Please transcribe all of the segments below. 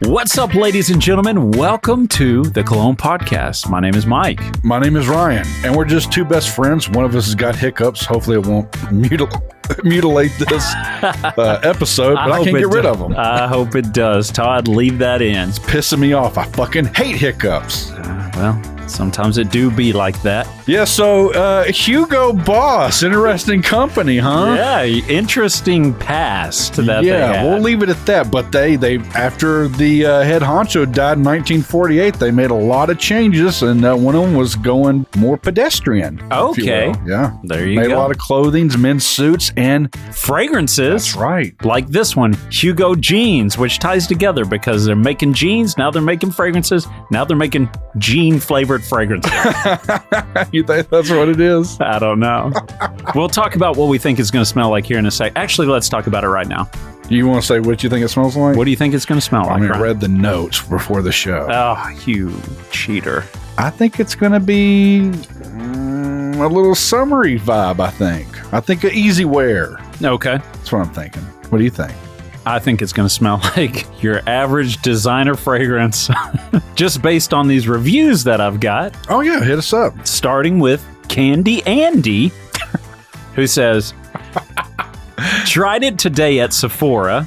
What's up, ladies and gentlemen? Welcome to the Cologne podcast. My name is Myke. My name is Ryan, and we're just two best friends. One of us has got hiccups. Hopefully it won't mutilate this episode, but I can't get rid of them. I hope it does. Todd, leave that in. It's pissing me off. I fucking hate hiccups. Well, sometimes it do be like that. Yeah, so Hugo Boss, interesting company, huh? Yeah, interesting past that they had. We'll leave it at that. But they after the head honcho died in 1948, they made a lot of changes, and one of them was going more pedestrian. Okay. Yeah. There you made go. a lot of clothings, men's suits, and fragrances. That's right. Like this one, Hugo Jeans, which ties together because they're making jeans, now they're making fragrances, now they're making Jean-flavored fragrances. You think that's what it is? I don't know. We'll talk about what we think it's going to smell like here in a sec. Actually, let's talk about it right now. You want to say what you think it smells like? What do you think it's going to smell like? I read the notes before the show. Oh, you cheater. I think it's going to be a little summery vibe, I think an easy wear. Okay. That's what I'm thinking. What do you think? I think it's going to smell like your average designer fragrance, just based on these reviews that I've got. Oh, yeah. Hit us up. Starting with Candy Andy, who says, tried it today at Sephora,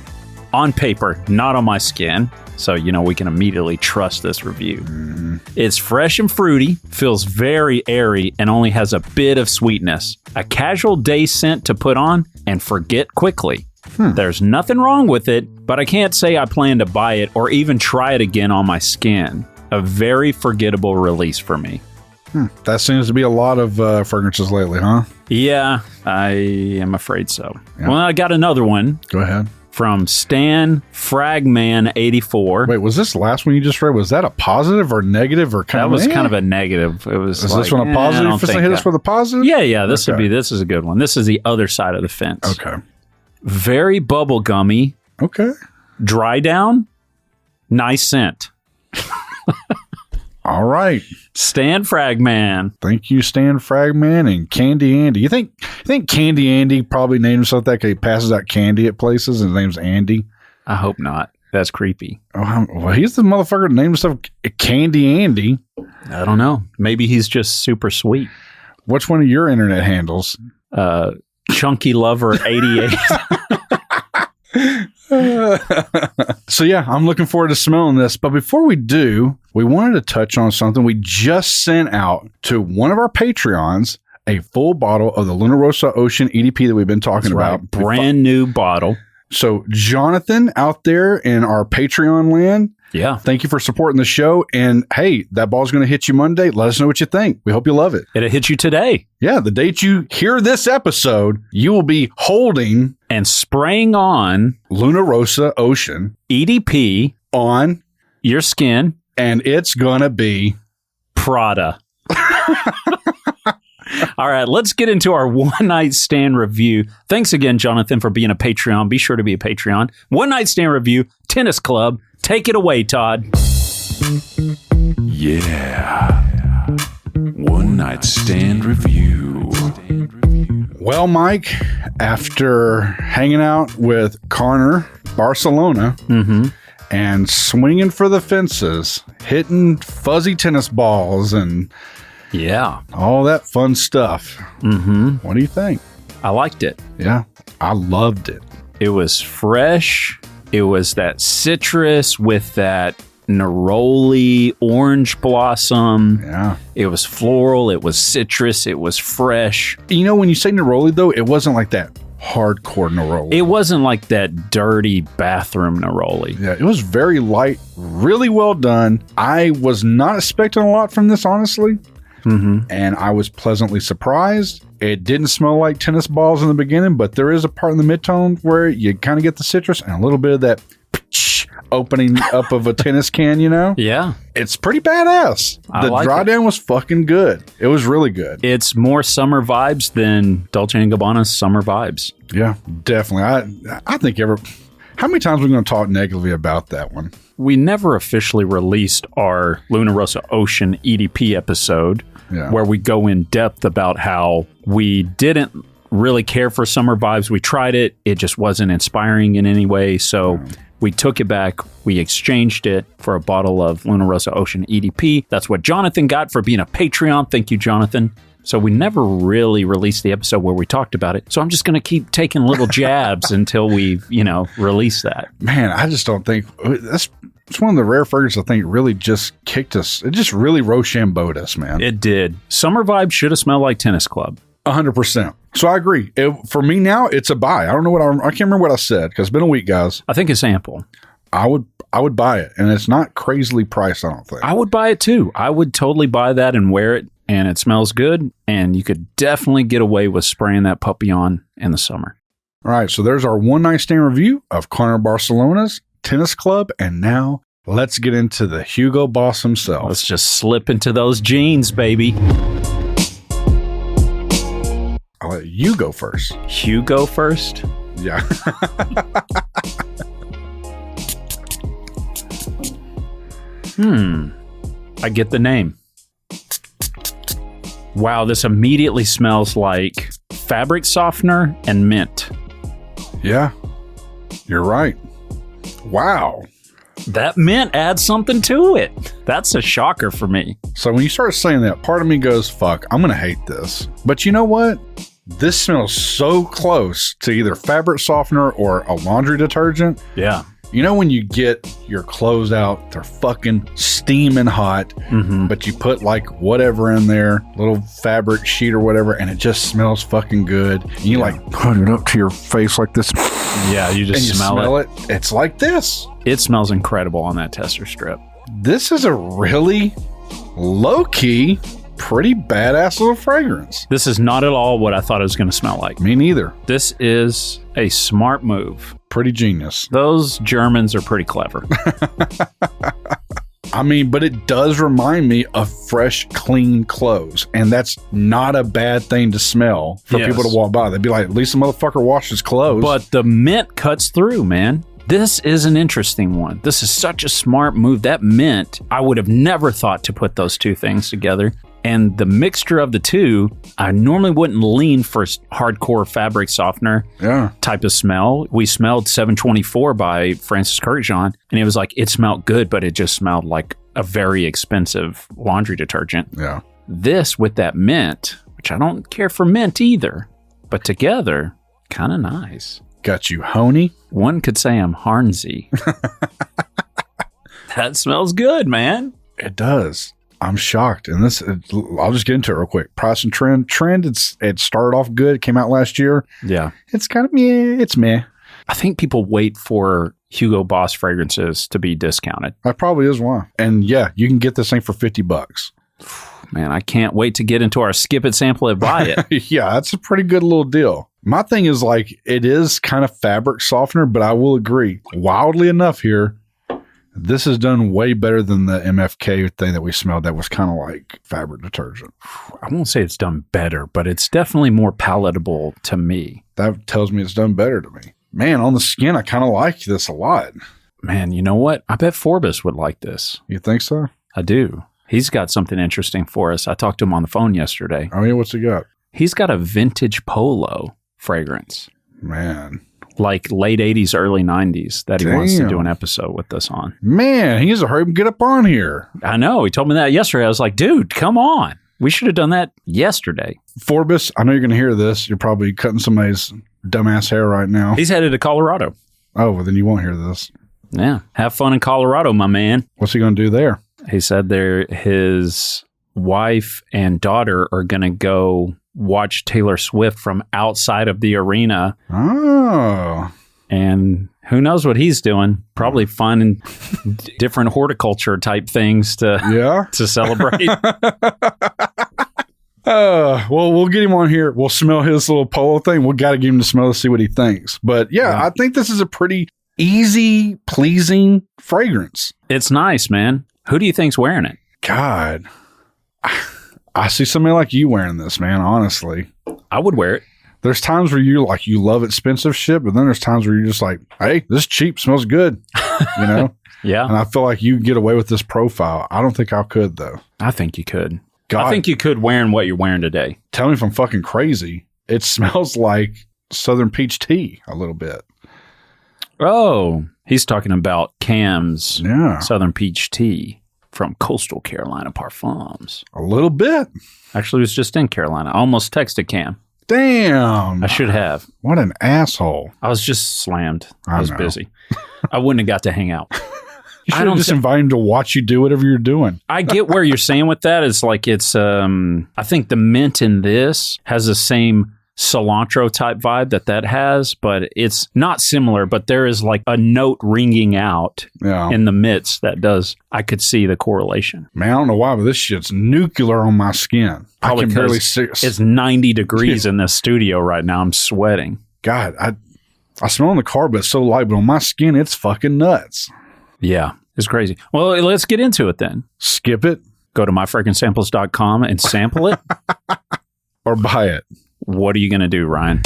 on paper, not on my skin. So, we can immediately trust this review. Mm-hmm. It's fresh and fruity, feels very airy, and only has a bit of sweetness. A casual day scent to put on and forget quickly. There's nothing wrong with it, but I can't say I plan to buy it or even try it again on my skin. A very forgettable release for me. That seems to be a lot of fragrances lately, huh? Yeah, I am afraid so. Yeah. Well, I got another one. Go ahead. From Stan Fragman 84. Wait, was this last one you just read? Was that a positive or negative or kind that of? Was kind of a negative. It was. Is this one a positive? Hit us with a positive. Yeah. This would be. This is a good one. This is the other side of the fence. Okay. Very bubblegummy. Okay. Dry down. Nice scent. All right. Stan Fragman. Thank you, Stan Fragman and Candy Andy. You think Candy Andy probably named himself that because he passes out candy at places and his name's Andy? I hope not. That's creepy. Oh, well, he's the motherfucker that named himself Candy Andy. I don't know. Maybe he's just super sweet. What's one of your internet handles? Chunky Lover 88. So yeah, I'm looking forward to smelling this. But before we do, we wanted to touch on something we just sent out to one of our Patreons, a full bottle of the Luna Rossa Ocean EDP that we've been talking about. Right. Brand new bottle. So Jonathan out there in our Patreon land, yeah, thank you for supporting the show. And hey, that ball's going to hit you Monday. Let us know what you think. We hope you love it. It'll hit you today. Yeah, the date you hear this episode, you will be holding and spraying on Luna Rossa Ocean EDP on your skin, and it's going to be Prada. All right, let's get into our one night stand review. Thanks again, Jonathan, for being a Patreon. Be sure to be a Patreon. One night stand review, Tennis Club. Take it away, Todd. Yeah. One night stand review. Well, Myke, after hanging out with Carner, Barcelona, and swinging for the fences, hitting fuzzy tennis balls and all that fun stuff. What do you think? I liked it. Yeah, I loved it. It was fresh. It was that citrus with that neroli orange blossom. Yeah. It was floral. It was citrus. It was fresh. You know, when you say neroli, though, it wasn't like that hardcore neroli. It wasn't like that dirty bathroom neroli. Yeah, it was very light, really well done. I was not expecting a lot from this, honestly. And I was pleasantly surprised. It didn't smell like tennis balls in the beginning, but there is a part in the mid-tone where you kind of get the citrus and a little bit of that opening up of a tennis can, you know? Yeah. It's pretty badass. The like dry down was fucking good. It was really good. It's more summer vibes than Dolce & Gabbana's summer vibes. Yeah, definitely. I think how many times are we going to talk negatively about that one? We never officially released our Luna Rossa Ocean EDP episode where we go in depth about how we didn't really care for summer vibes. We tried it. It just wasn't inspiring in any way. So we took it back. We exchanged it for a bottle of Luna Rosa Ocean EDP. That's what Jonathan got for being a Patreon. Thank you, Jonathan. So we never really released the episode where we talked about it. So I'm just going to keep taking little jabs until we, release that. Man, I just don't think it's one of the rare fragrances I think really just kicked us. It just really Rochambeaued us, man. It did. Summer vibe should have smelled like Tennis Club. 100%. So I agree. For me now, it's a buy. I don't know I can't remember what I said because it's been a week, guys. I think a sample. I would buy it, and it's not crazily priced, I don't think. I would buy it too. I would totally buy that and wear it, and it smells good, and you could definitely get away with spraying that puppy on in the summer. All right, so there's our one night stand review of Carner Barcelona's Tennis Club, and now let's get into the Hugo Boss himself. Let's just slip into those jeans, baby. I'll let you go first. Hugo first? Yeah. I get the name. Wow, this immediately smells like fabric softener and mint. Yeah, you're right. Wow. That mint adds something to it. That's a shocker for me. So when you start saying that, part of me goes, fuck, I'm going to hate this. But you know what? This smells so close to either fabric softener or a laundry detergent. Yeah. You know when you get your clothes out, they're fucking steaming hot, but you put like whatever in there, little fabric sheet or whatever, and it just smells fucking good. And you like put it up to your face like this. Yeah, you just smell it. It's like this. It smells incredible on that tester strip. This is a really low-key, pretty badass little fragrance. This is not at all what I thought it was going to smell like. Me neither. This is a smart move. Pretty genius. Those Germans are pretty clever. I mean, but it does remind me of fresh, clean clothes. And that's not a bad thing to smell for people to walk by. They'd be like, at least the motherfucker washed his clothes. But the mint cuts through, man. This is an interesting one. This is such a smart move. That mint, I would have never thought to put those two things together. And the mixture of the two, I normally wouldn't lean for hardcore fabric softener type of smell. We smelled 724 by Francis Kurkdjian, and it was like, it smelled good, but it just smelled like a very expensive laundry detergent. Yeah. This with that mint, which I don't care for mint either, but together, kind of nice. Got you honey? One could say I'm Harnsey. That smells good, man. It does. I'm shocked. And I'll just get into it real quick. Price and trend. It started off good. It came out last year. Yeah. It's kind of meh. It's meh. I think people wait for Hugo Boss fragrances to be discounted. That probably is why. And yeah, you can get this thing for $50. Man, I can't wait to get into our skip it, sample it, buy it. Yeah, that's a pretty good little deal. My thing is like, it is kind of fabric softener, but I will agree. Wildly enough here, this is done way better than the MFK thing that we smelled that was kind of like fabric detergent. I won't say it's done better, but it's definitely more palatable to me. That tells me it's done better to me. Man, on the skin, I kind of like this a lot. Man, you know what? I bet Forbes would like this. You think so? I do. He's got something interesting for us. I talked to him on the phone yesterday. Oh, yeah? What's he got? He's got a vintage polo fragrance. Man. Like late 80s, early 90s that he wants to do an episode with us on. Man, he needs to hurry up and get up on here. I know. He told me that yesterday. I was like, dude, come on. We should have done that yesterday. Forbes, I know you're going to hear this. You're probably cutting somebody's dumbass hair right now. He's headed to Colorado. Oh, well, then you won't hear this. Yeah. Have fun in Colorado, my man. What's he going to do there? He said his wife and daughter are going to go watch Taylor Swift from outside of the arena. Oh. And who knows what he's doing? Probably finding different horticulture type things to celebrate. Well, we'll get him on here. We'll smell his little polo thing. We'll got to get him to smell to see what he thinks. But yeah, I think this is a pretty easy, pleasing fragrance. It's nice, man. Who do you think's wearing it? God, I see somebody like you wearing this, man, honestly. I would wear it. There's times where you love expensive shit, but then there's times where you're just like, hey, this cheap, smells good, you know? Yeah. And I feel like you get away with this profile. I don't think I could, though. I think you could. God, I think you could wearing what you're wearing today. Tell me if I'm fucking crazy. It smells like Southern peach tea a little bit. Oh, he's talking about Cam's Yeah. Southern Peach Tea from Coastal Carolina Parfums. A little bit. Actually, it was just in Carolina. I almost texted Cam. Damn. I should have. What an asshole. I was just slammed. I I was know. busy. I wouldn't have got to hang out. You should have just invited him to watch you do whatever you're doing. I get where you're saying with that. It's like it's, I think the mint in this has the same cilantro type vibe that has, but it's not similar, but there is like a note ringing out in the midst that does, I could see the correlation. Man, I don't know why, but this shit's nuclear on my skin. Probably I can barely because see. it's 90 degrees in this studio right now. I'm sweating. God, I smell in the car, but it's so light, but on my skin, it's fucking nuts. Yeah, it's crazy. Well, let's get into it then. Skip it. Go to myfragrancesamples.com and sample it. Or buy it. What are you going to do, Ryan?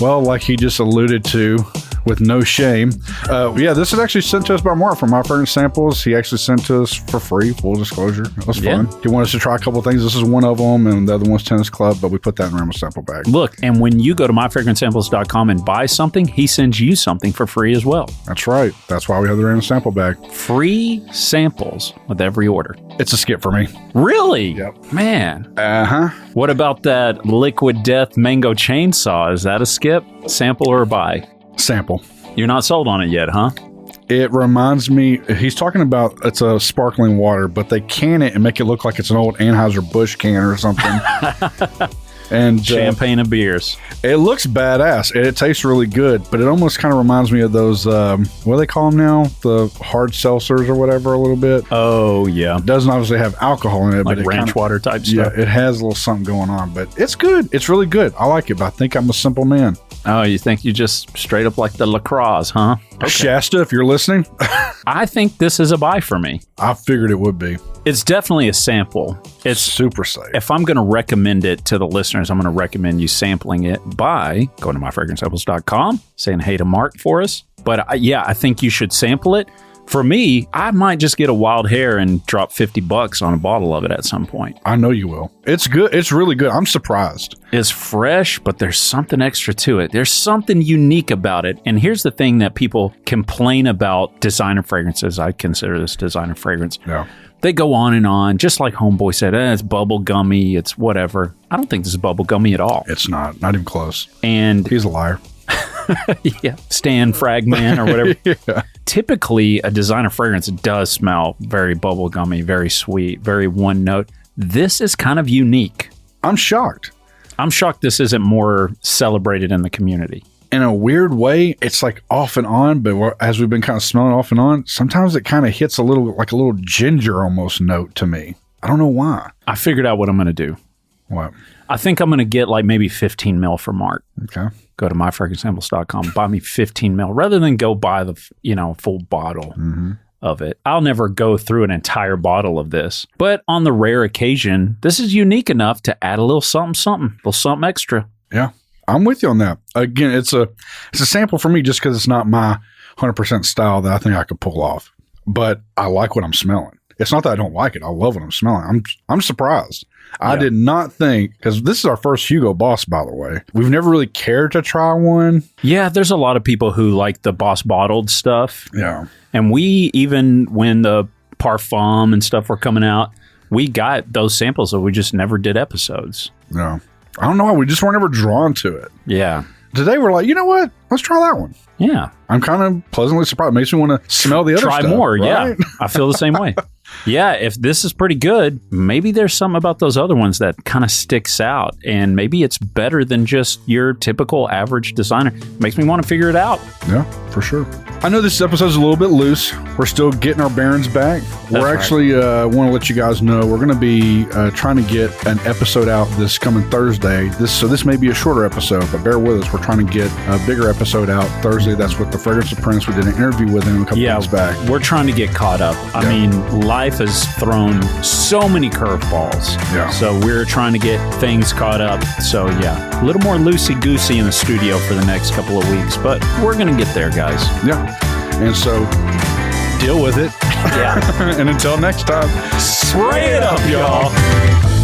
Well, like he just alluded to, with no shame. This is actually sent to us by Mark from My Fragrance Samples. He actually sent to us for free, full disclosure. It was fun. He wanted us to try a couple of things. This is one of them, and the other one's Tennis Club, but we put that in Ramos sample bag. Look, and when you go to myfragrancesamples.com and buy something, he sends you something for free as well. That's right. That's why we have the Ramos sample bag. Free samples with every order. It's a skip for me. Really? Yep. Man. Uh-huh. What about that Liquid Death Mango Chainsaw? Is that a skip? Sample or buy? Sample. You're not sold on it yet, huh? It reminds me, he's talking about it's a sparkling water, but they can it and make it look like it's an old Anheuser-Busch can or something. And champagne and beers. It looks badass and it tastes really good, but it almost kind of reminds me of those, what do they call them now? The hard seltzers or whatever a little bit. Oh, yeah. It doesn't obviously have alcohol in it, like but ranch water type stuff. Yeah, it has a little something going on, but it's good. It's really good. I like it, but I think I'm a simple man. Oh, you think you just straight up like the lacrosse, huh? Okay. Shasta, if you're listening. I think this is a buy for me. I figured it would be. It's definitely a sample. It's super safe. If I'm going to recommend it to the listeners, I'm going to recommend you sampling it by going to myfragrancesamples.com, saying hey to Mark for us. But I think you should sample it. For me, I might just get a wild hair and drop $50 on a bottle of it at some point. I know you will. It's good. It's really good. I'm surprised. It's fresh, but there's something extra to it. There's something unique about it. And here's the thing that people complain about designer fragrances. I consider this designer fragrance. Yeah. They go on, just like Homeboy said, it's bubble gummy, it's whatever. I don't think this is bubble gummy at all. It's not even close. And he's a liar. Yeah, Stan Fragman or whatever. Yeah. Typically, a designer fragrance does smell very bubblegummy, very sweet, very one note. This is kind of unique. I'm shocked. I'm shocked this isn't more celebrated in the community. In a weird way, it's like off and on, but as we've been kind of smelling off and on, sometimes it kind of hits a little ginger almost note to me. I don't know why. I figured out what I'm going to do. What? I think I'm going to get like maybe 15 mil for Mark. Okay. Go to myfragrancesamples.com, buy me 15 mil rather than go buy the full bottle of it. I'll never go through an entire bottle of this, but on the rare occasion, this is unique enough to add a little something, a little something extra. Yeah, I'm with you on that. Again, it's a sample for me just because it's not my 100% style that I think I could pull off, but I like what I'm smelling. It's not that I don't like it. I love what I'm smelling. I'm surprised. I did not think, because this is our first Hugo Boss, by the way. We've never really cared to try one. Yeah, there's a lot of people who like the Boss bottled stuff. Yeah. And we, even when the Parfum and stuff were coming out, we got those samples, so we just never did episodes. No. I don't know why. We just weren't ever drawn to it. Yeah. Today we're like, you know what? Let's try that one. Yeah. I'm kind of pleasantly surprised. It makes me want to smell the other stuff. Try more, right? yeah. I feel the same way. Yeah, if this is pretty good, maybe there's something about those other ones that kind of sticks out, and maybe it's better than just your typical average designer. Makes me want to figure it out. Yeah, for sure. I know this episode's a little bit loose. We're still getting our bearings back. We're actually want to let you guys know we're going to be trying to get an episode out this coming Thursday. This may be a shorter episode, but bear with us. We're trying to get a bigger episode out Thursday. That's with the Fragrance Apprentice. We did an interview with him a couple months back. We're trying to get caught up. I mean, life has thrown so many curveballs. Yeah. So we're trying to get things caught up. So yeah, a little more loosey-goosey in the studio for the next couple of weeks, but we're going to get there, guys. Yeah. And so deal with it. Yeah. And until next time, spray it up, y'all.